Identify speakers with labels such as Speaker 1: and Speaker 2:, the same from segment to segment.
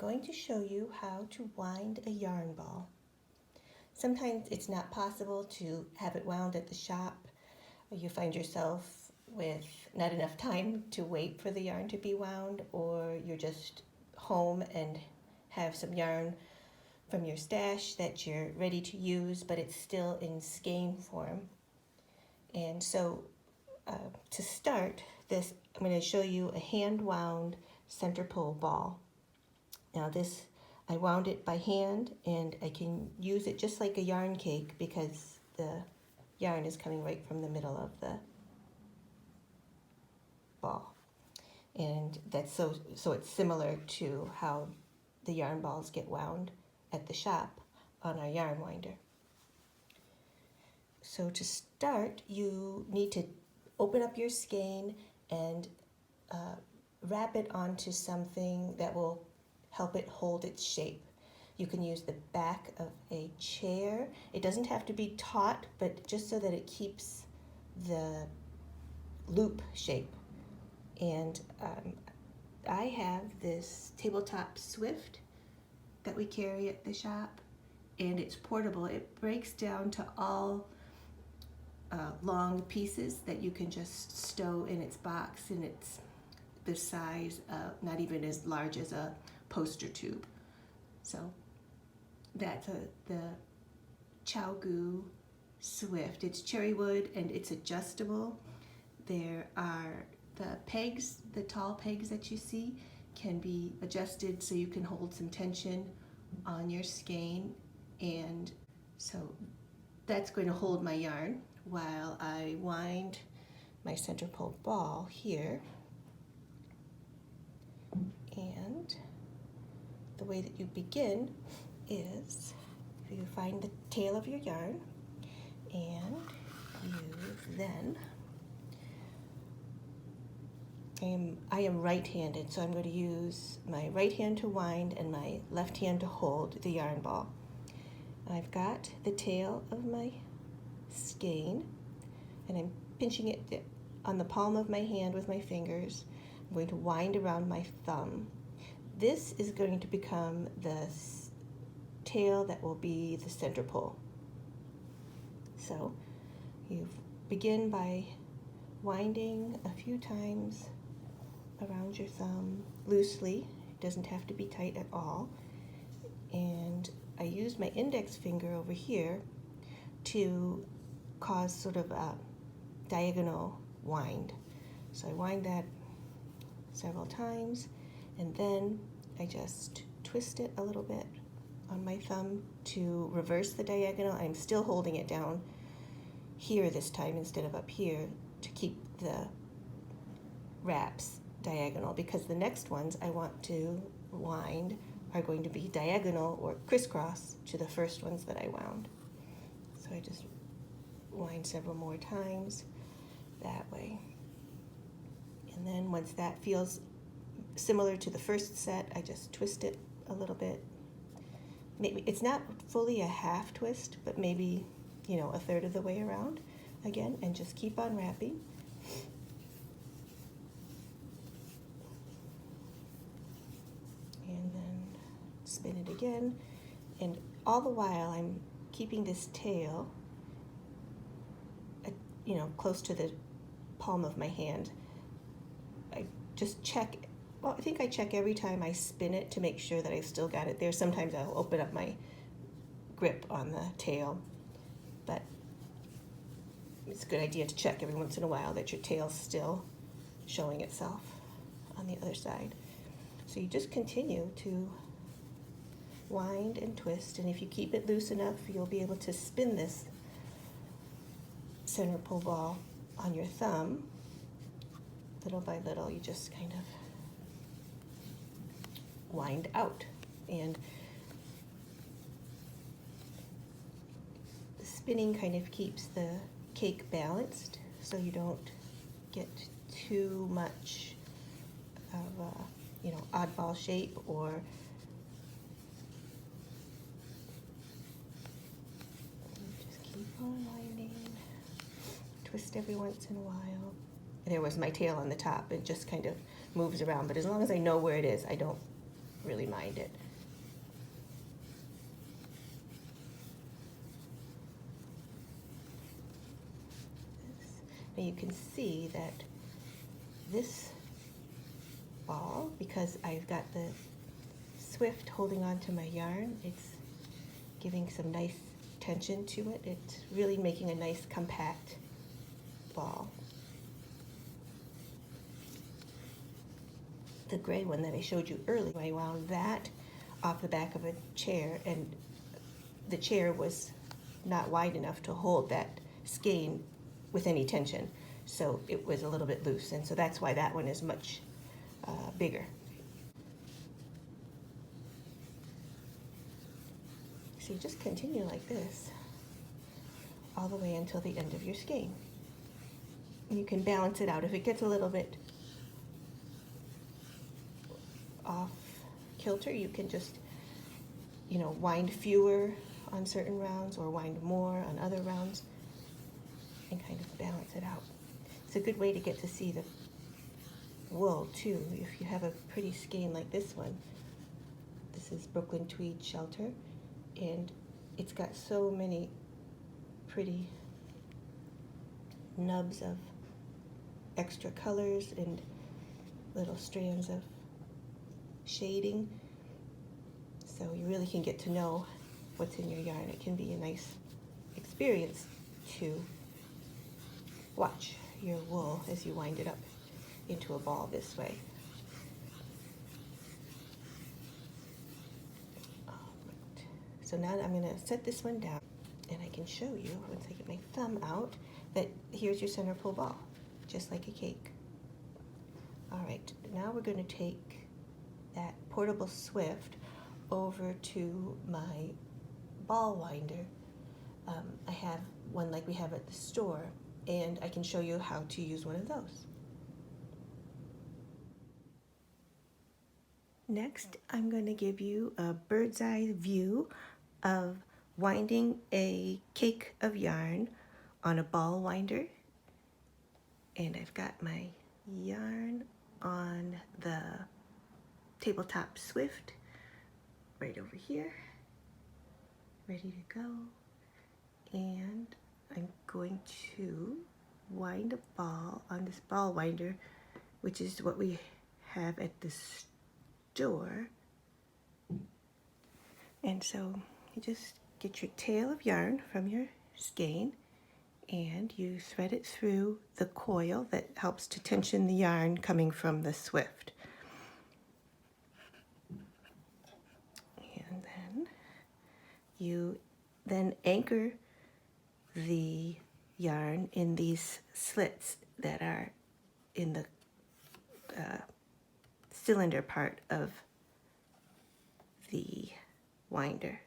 Speaker 1: going to show you how to wind a yarn ball. Sometimes it's not possible to have it wound at the shop, or you find yourself with not enough time to wait for the yarn to be wound, or you're just home and have some yarn from your stash that you're ready to use, but it's still in skein form. And so to start this, I'm going to show you a hand wound center pole ball. Now this, I wound it by hand, and I can use it just like a yarn cake because the yarn is coming right from the middle of the ball. And that's so it's similar to how the yarn balls get wound at the shop on our yarn winder. So to start, you need to open up your skein and wrap it onto something that will help it hold its shape. You can use the back of a chair. It doesn't have to be taut, but just so that it keeps the loop shape. And I have this tabletop Swift that we carry at the shop, and it's portable. It breaks down to all long pieces that you can just stow in its box, and it's the size of not even as large as a poster tube. So that's the Chow Swift. It's cherry wood and it's adjustable. There are the pegs, the tall pegs that you see can be adjusted so you can hold some tension on your skein, and so that's going to hold my yarn while I wind my center pole ball here. And the way that you begin is you find the tail of your yarn, and you then, I am right-handed, so I'm going to use my right hand to wind and my left hand to hold the yarn ball. I've got the tail of my skein, and I'm pinching it on the palm of my hand with my fingers. I'm going to wind around my thumb. This is going to become the tail that will be the center pole. So you begin by winding a few times around your thumb loosely. It doesn't have to be tight at all. And I use my index finger over here to cause sort of a diagonal wind. So I wind that several times, and then I just twist it a little bit on my thumb to reverse the diagonal. I'm still holding it down here this time instead of up here to keep the wraps diagonal, because the next ones I want to wind are going to be diagonal or crisscross to the first ones that I wound. So I just wind several more times that way. And then once that feels similar to the first set, I just twist it a little bit. Maybe it's not fully a half twist, but maybe, a third of the way around again, and just keep on wrapping. And then spin it again. And all the while I'm keeping this tail, close to the palm of my hand. I just check, I think I check every time I spin it to make sure that I've still got it there. Sometimes I'll open up my grip on the tail, but it's a good idea to check every once in a while that your tail's still showing itself on the other side. So you just continue to wind and twist, and if you keep it loose enough, you'll be able to spin this center pole ball on your thumb. Little by little, you just kind of wind out, and the spinning kind of keeps the cake balanced so you don't get too much of a oddball shape, or just keep on winding, twist every once in a while. There was my tail on the top. It just kind of moves around, but as long as I know where it is, I don't really mind it. Now you can see that this ball, because I've got the swift holding on to my yarn, it's giving some nice tension to it. It's really making a nice compact ball. The gray one that I showed you earlier, I wound that off the back of a chair, and the chair was not wide enough to hold that skein with any tension, so it was a little bit loose, and so that's why that one is much bigger. So you just continue like this all the way until the end of your skein. You can balance it out. If it gets a little bit off kilter, you can just, you know, wind fewer on certain rounds or wind more on other rounds and kind of balance it out. It's a good way to get to see the wool too. If you have a pretty skein like this one, this is Brooklyn Tweed Shelter, and it's got so many pretty nubs of extra colors and little strands of shading, so you really can get to know what's in your yarn. It can be a nice experience to watch your wool as you wind it up into a ball this way. So now I'm going to set this one down, and I can show you, once I get my thumb out, that here's your center pull ball, just like a cake. All right, now we're going to take that portable swift over to my ball winder. I have one like we have at the store, and I can show you how to use one of those. Next, I'm going to give you a bird's eye view of winding a cake of yarn on a ball winder. And I've got my yarn on the tabletop swift right over here, ready to go. And I'm going to wind a ball on this ball winder, which is what we have at the store. And so you just get your tail of yarn from your skein, and you thread it through the coil that helps to tension the yarn coming from the swift. And then you anchor the yarn in these slits that are in the cylinder part of the winder.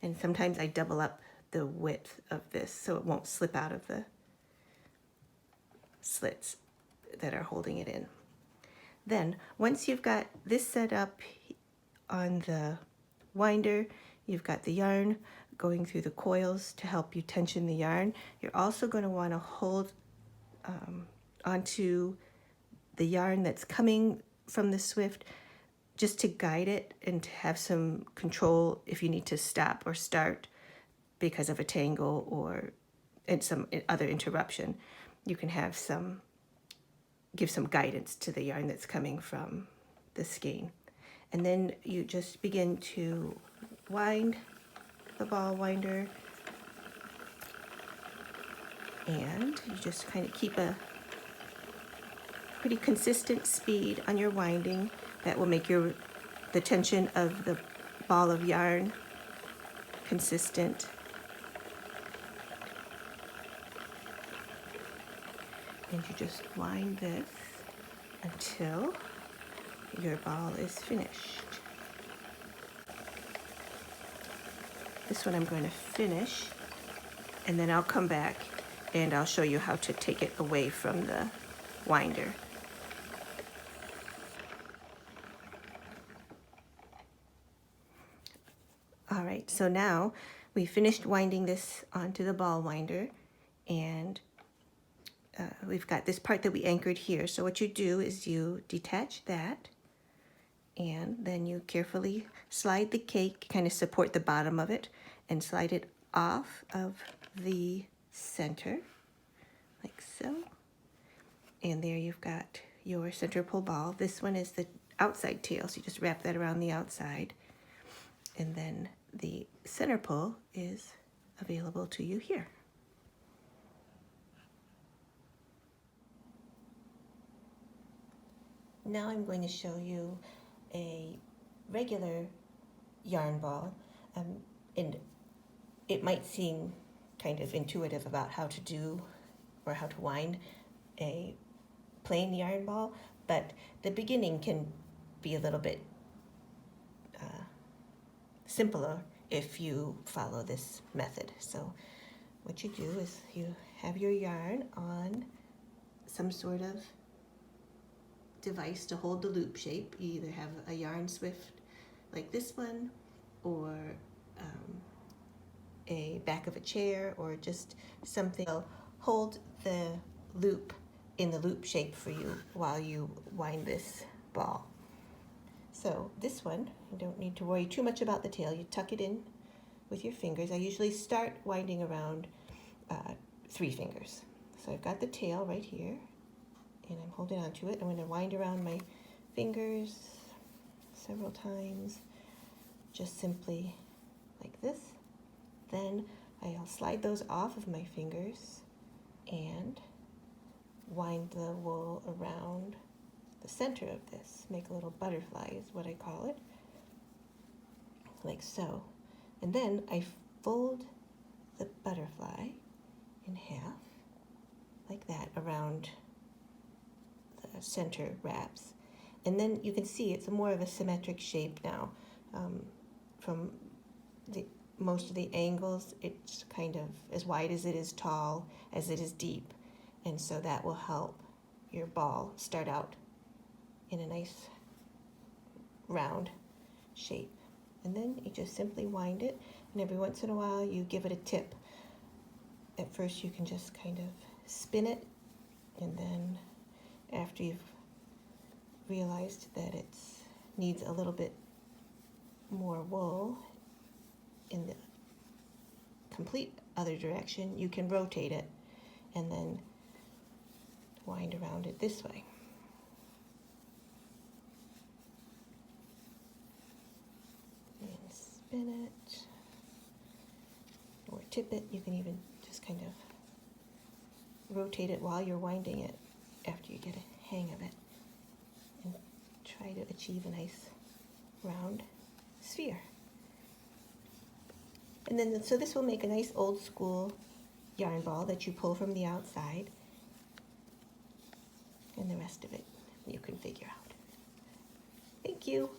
Speaker 1: And sometimes I double up the width of this so it won't slip out of the slits that are holding it in. Then once you've got this set up on the winder, you've got the yarn going through the coils to help you tension the yarn. You're also going to want to hold onto the yarn that's coming from the swift, just to guide it and to have some control if you need to stop or start because of a tangle or some other interruption. You can have give some guidance to the yarn that's coming from the skein. And then you just begin to wind the ball winder, and you just kind of keep a pretty consistent speed on your winding. That will make the tension of the ball of yarn consistent. And you just wind this until your ball is finished. This one I'm going to finish, and then I'll come back and I'll show you how to take it away from the winder. All right, so now we finished winding this onto the ball winder, and we've got this part that we anchored here. So what you do is you detach that, And then you carefully slide the cake, kind of support the bottom of it, and slide it off of the center, like so. And there you've got your center pole ball. This one is the outside tail, so you just wrap that around the outside. And then the center pole is available to you here. Now I'm going to show you a regular yarn ball, and it might seem kind of intuitive about how to do or how to wind a plain yarn ball, but the beginning can be a little bit simpler if you follow this method. So what you do is you have your yarn on some sort of device to hold the loop shape. You either have a yarn swift like this one, or a back of a chair, or just something to hold the loop in the loop shape for you while you wind this ball. So this one, you don't need to worry too much about the tail. You tuck it in with your fingers. I usually start winding around 3 fingers. So I've got the tail right here, and I'm holding on to it. I'm going to wind around my fingers several times, just simply like this. Then I'll slide those off of my fingers and wind the wool around the center of this. Make a little butterfly is what I call it, like so. And then I fold the butterfly in half, like that, around the center wraps. And then you can see it's more of a symmetric shape now. From most of the angles, it's kind of as wide as it is tall, as it is deep. And so that will help your ball start out in a nice round shape. And then you just simply wind it, and every once in a while you give it a tip. At first you can just kind of spin it, and then after you've realized that it needs a little bit more wool in the complete other direction, you can rotate it and then wind around it this way. And spin it, or tip it. You can even just kind of rotate it while you're winding it after you get a hang of it, and try to achieve a nice round sphere. And then, so this will make a nice old school yarn ball that you pull from the outside, and the rest of it you can figure out. Thank you.